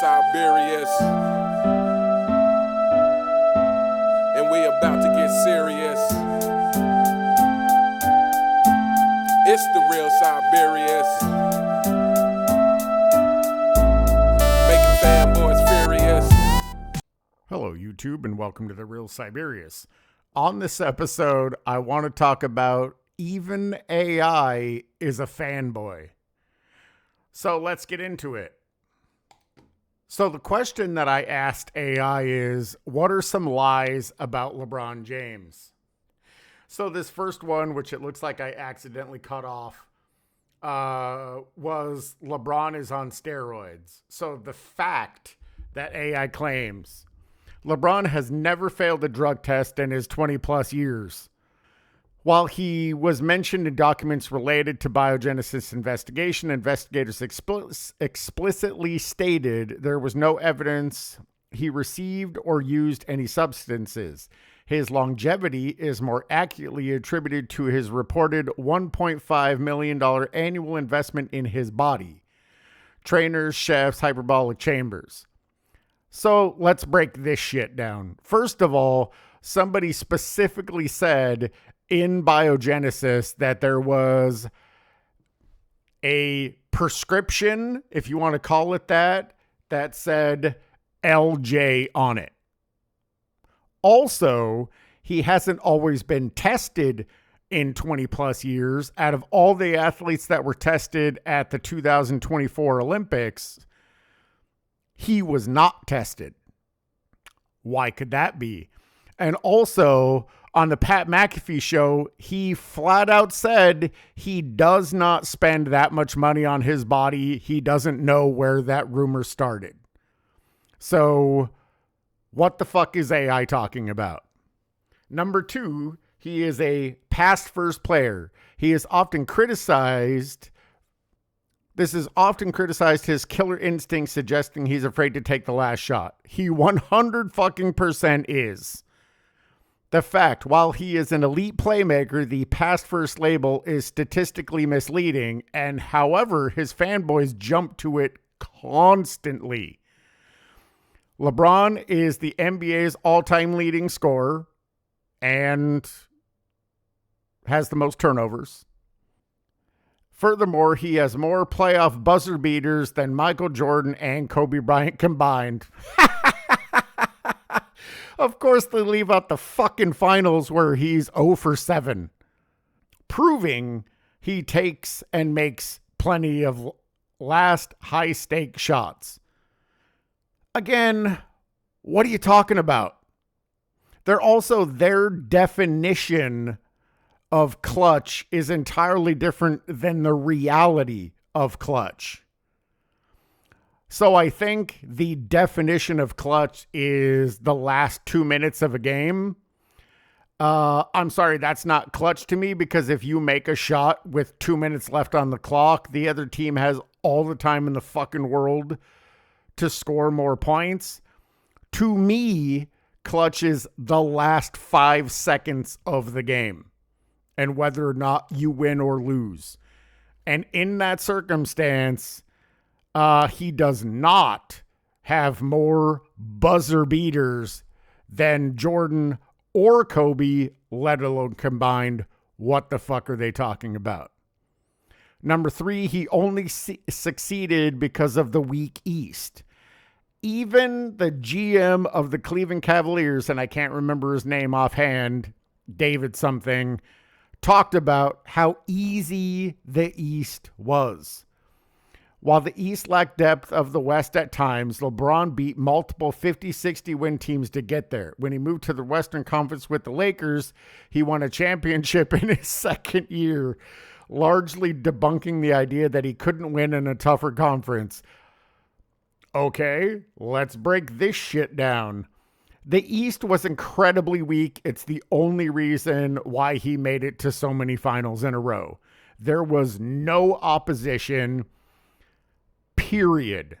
Siberius, and we about to get serious. It's the real Siberius, making fanboys furious. Hello, YouTube, and welcome to The Real Siberius. On this episode, I want to talk about even AI is a fanboy. So let's get into it. So the question that I asked AI is, what are some lies about LeBron James? So this first one, which it looks like I accidentally cut off, was LeBron is on steroids. So the fact that AI claims LeBron has never failed a drug test in his 20 plus years. While he was mentioned in documents related to biogenesis investigation, investigators explicitly stated there was no evidence he received or used any substances. His longevity is more accurately attributed to his reported $1.5 million annual investment in his body. Trainers, chefs, hyperbolic chambers. So let's break this shit down. First of all, somebody specifically said in biogenesis that there was a prescription, if you want to call it that said LJ on it. Also, he hasn't always been tested in 20 plus years. Out of all the athletes that were tested at the 2024 Olympics, he was not tested. Why could that be? And also, on the Pat McAfee show, he flat out said he does not spend that much money on his body. He doesn't know where that rumor started. So, what the fuck is AI talking about? Number two, he is a past first player. He is often criticized. This is often criticized his killer instinct, suggesting he's afraid to take the last shot. He 100% is. The fact, while he is an elite playmaker, the past first label is statistically misleading, and however, his fanboys jump to it constantly. LeBron is the NBA's all-time leading scorer and has the most turnovers. Furthermore, he has more playoff buzzer beaters than Michael Jordan and Kobe Bryant combined. Of course, they leave out the fucking finals where he's 0 for 7, proving he takes and makes plenty of last high-stake shots. Again, what are you talking about? They're also, their definition of clutch is entirely different than the reality of clutch. So I think the definition of clutch is the last 2 minutes of a game. I'm sorry, that's not clutch to me, because if you make a shot with 2 minutes left on the clock, the other team has all the time in the fucking world to score more points. To me, clutch is the last 5 seconds of the game and whether or not you win or lose. And in that circumstance, he does not have more buzzer beaters than Jordan or Kobe, let alone combined. What the fuck are they talking about? Number three, he only succeeded because of the weak East. Even the GM of the Cleveland Cavaliers, and I can't remember his name offhand, David something, talked about how easy the East was. While the East lacked depth of the West at times, LeBron beat multiple 50-60 win teams to get there. When he moved to the Western Conference with the Lakers, he won a championship in his second year, largely debunking the idea that he couldn't win in a tougher conference. Okay, let's break this shit down. The East was incredibly weak. It's the only reason why he made it to so many finals in a row. There was no opposition, period.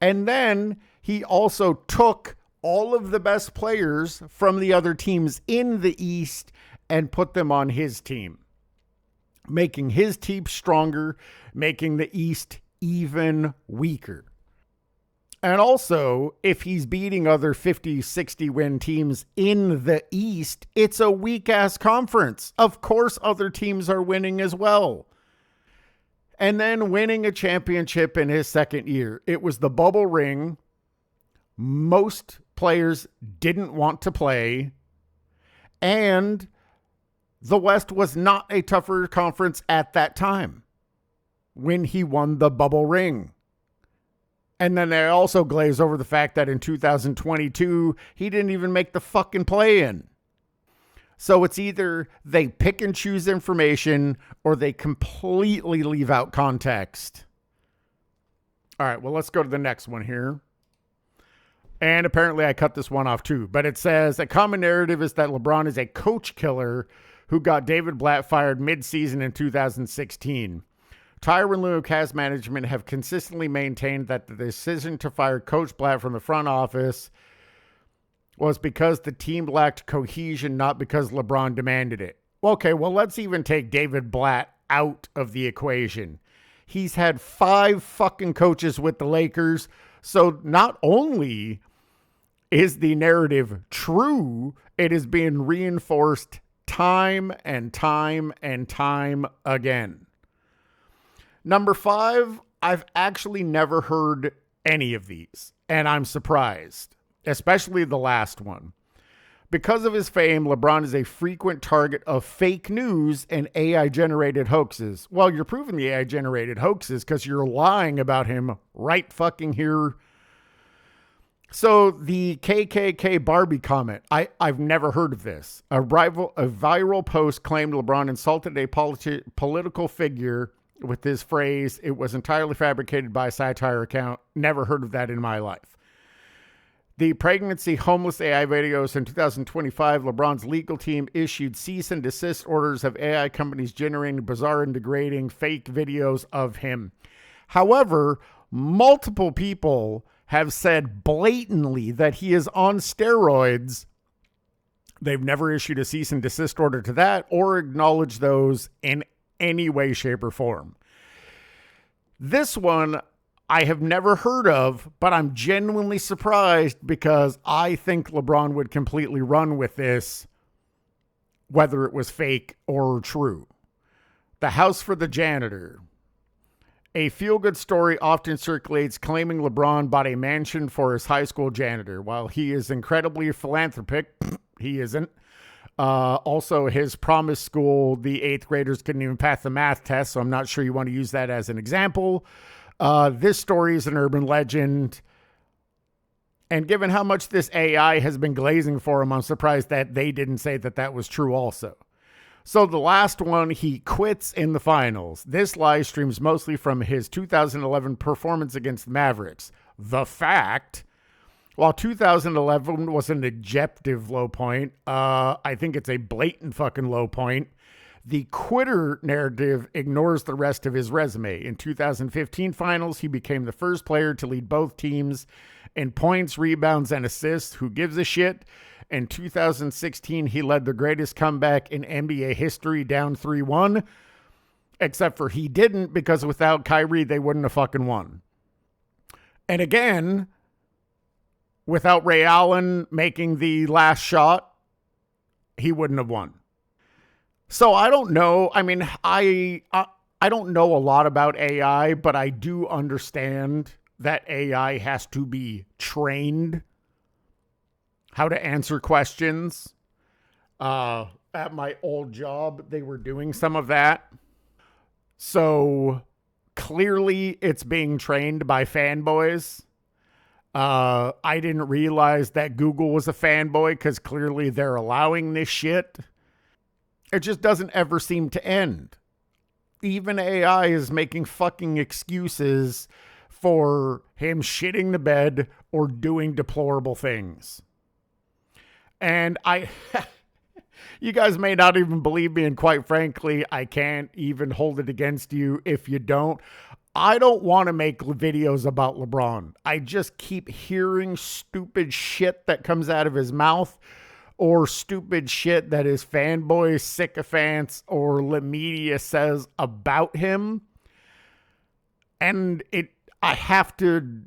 And then he also took all of the best players from the other teams in the East and put them on his team, making his team stronger, making the East even weaker. And also, if he's beating other 50, 60 win teams in the East, it's a weak ass conference. Of course, other teams are winning as well. And then winning a championship in his second year. It was the bubble ring. Most players didn't want to play. And the West was not a tougher conference at that time when he won the bubble ring. And then they also glaze over the fact that in 2022, he didn't even make the fucking play-in. So it's either they pick and choose information or they completely leave out context. All right, well, let's go to the next one here. And apparently I cut this one off too. But it says, a common narrative is that LeBron is a coach killer who got David Blatt fired mid-season in 2016. Tyronn Lue and Cavs management have consistently maintained that the decision to fire Coach Blatt from the front office was because the team lacked cohesion, not because LeBron demanded it. Okay, well, let's even take David Blatt out of the equation. He's had 5 fucking coaches with the Lakers. So not only is the narrative true, it is being reinforced time and time and time again. Number 5, I've actually never heard any of these, and I'm surprised, especially the last one. Because of his fame, LeBron is a frequent target of fake news and AI-generated hoaxes. Well, you're proving the AI-generated hoaxes because you're lying about him right fucking here. So the KKK Barbie comment, I've never heard of this. A viral post claimed LeBron insulted a political figure with this phrase, "It was entirely fabricated by a satire account." Never heard of that in my life. The pregnancy homeless AI videos in 2025, LeBron's legal team issued cease and desist orders of AI companies generating bizarre and degrading fake videos of him. However, multiple people have said blatantly that he is on steroids. They've never issued a cease and desist order to that or acknowledged those in any way, shape, or form. This one I have never heard of, but I'm genuinely surprised because I think LeBron would completely run with this, whether it was fake or true. The house for the janitor. A feel-good story often circulates claiming LeBron bought a mansion for his high school janitor. While he is incredibly philanthropic, he isn't. Also, his promised school, the 8th graders couldn't even pass the math test, so I'm not sure you want to use that as an example. This story is an urban legend. And given how much this AI has been glazing for him, I'm surprised that they didn't say that that was true also. So the last one, he quits in the finals. This live streams mostly from his 2011 performance against the Mavericks. The fact, while 2011 was an objective low point, I think it's a blatant fucking low point. The quitter narrative ignores the rest of his resume. In 2015 finals, he became the first player to lead both teams in points, rebounds, and assists. Who gives a shit? In 2016, he led the greatest comeback in NBA history, down 3-1. Except for he didn't, because without Kyrie, they wouldn't have fucking won. And again, without Ray Allen making the last shot, he wouldn't have won. So I don't know. I mean, I don't know a lot about AI, but I do understand that AI has to be trained how to answer questions. At my old job, they were doing some of that. So clearly it's being trained by fanboys. I didn't realize that Google was a fanboy because clearly they're allowing this shit. It just doesn't ever seem to end. Even AI is making fucking excuses for him shitting the bed or doing deplorable things. And you guys may not even believe me, and quite frankly, I can't even hold it against you if you don't. I don't want to make videos about LeBron. I just keep hearing stupid shit that comes out of his mouth, or stupid shit that his fanboys, sycophants, or the media says about him. And I have to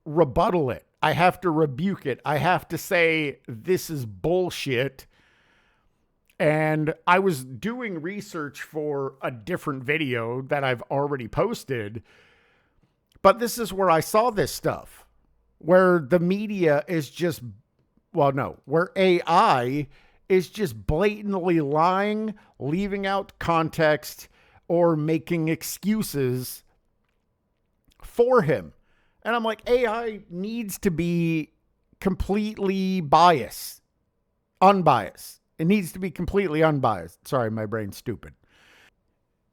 rebuttal it. I have to rebuke it. I have to say, this is bullshit. And I was doing research for a different video that I've already posted. But this is where I saw this stuff, where the media is just, where AI is just blatantly lying, leaving out context, or making excuses for him. And I'm like, AI needs to be completely unbiased. It needs to be completely unbiased. Sorry, my brain's stupid.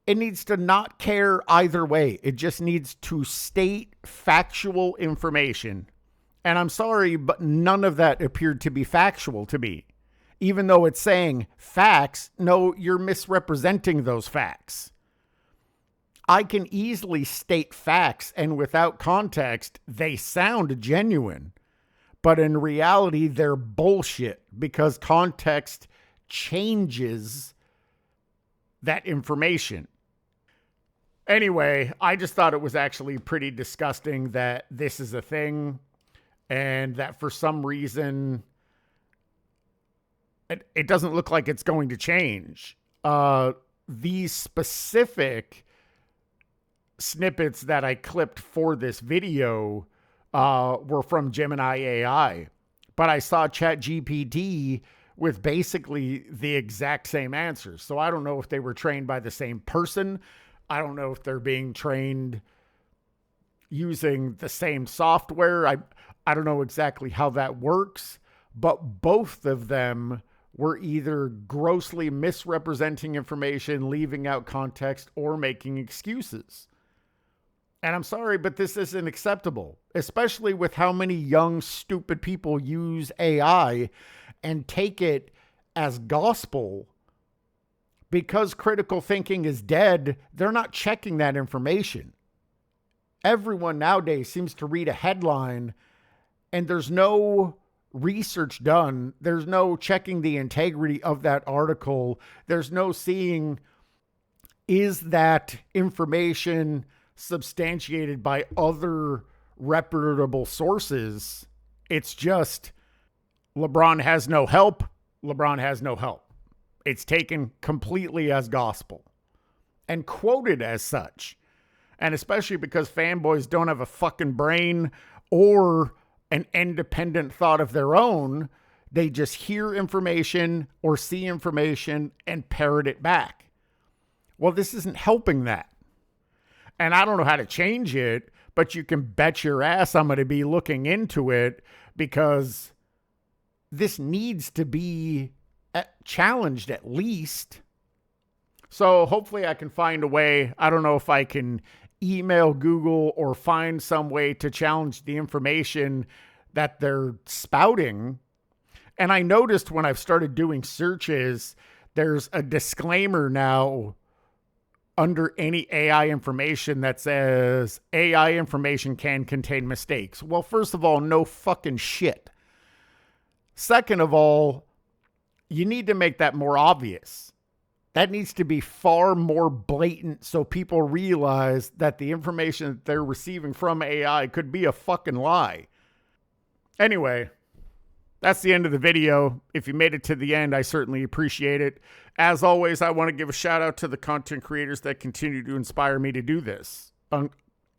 It needs to not care either way. It just needs to state factual information. And I'm sorry, but none of that appeared to be factual to me. Even though it's saying facts, no, you're misrepresenting those facts. I can easily state facts, and without context, they sound genuine. But in reality, they're bullshit because context changes that information. Anyway, I just thought it was actually pretty disgusting that this is a thing and that for some reason it doesn't look like it's going to change. These specific snippets that I clipped for this video were from Gemini AI, but I saw ChatGPT with basically the exact same answers. So I don't know if they were trained by the same person. I don't know if they're being trained using the same software. I don't know exactly how that works, but both of them were either grossly misrepresenting information, leaving out context, or making excuses. And I'm sorry, but this isn't acceptable, especially with how many young, stupid people use AI and take it as gospel. Because critical thinking is dead, they're not checking that information. Everyone nowadays seems to read a headline and there's no research done. There's no checking the integrity of that article. There's no seeing, is that information substantiated by other reputable sources? It's just LeBron has no help. LeBron has no help. It's taken completely as gospel and quoted as such. And especially because fanboys don't have a fucking brain or an independent thought of their own, they just hear information or see information and parrot it back. Well, this isn't helping that. And I don't know how to change it, but you can bet your ass I'm going to be looking into it because this needs to be challenged at least. So hopefully I can find a way. I don't know if I can email Google or find some way to challenge the information that they're spouting. And I noticed when I've started doing searches, there's a disclaimer now under any AI information that says AI information can contain mistakes. Well, first of all, no fucking shit. Second of all, you need to make that more obvious. That needs to be far more blatant so people realize that the information that they're receiving from AI could be a fucking lie. Anyway, that's the end of the video. If you made it to the end, I certainly appreciate it. As always, I want to give a shout out to the content creators that continue to inspire me to do this.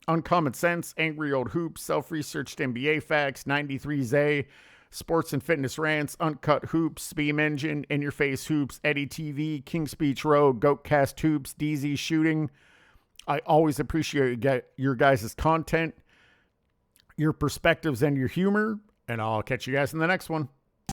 Uncommon Sense, Angry Old Hoops, Self-Researched NBA Facts, 93Z, Sports and Fitness Rants, Uncut Hoops, Beam Engine, In Your Face Hoops, Eddie TV, King Speech Row, Goatcast Hoops, DZ Shooting. I always appreciate your guys' content, your perspectives, and your humor. And I'll catch you guys in the next one.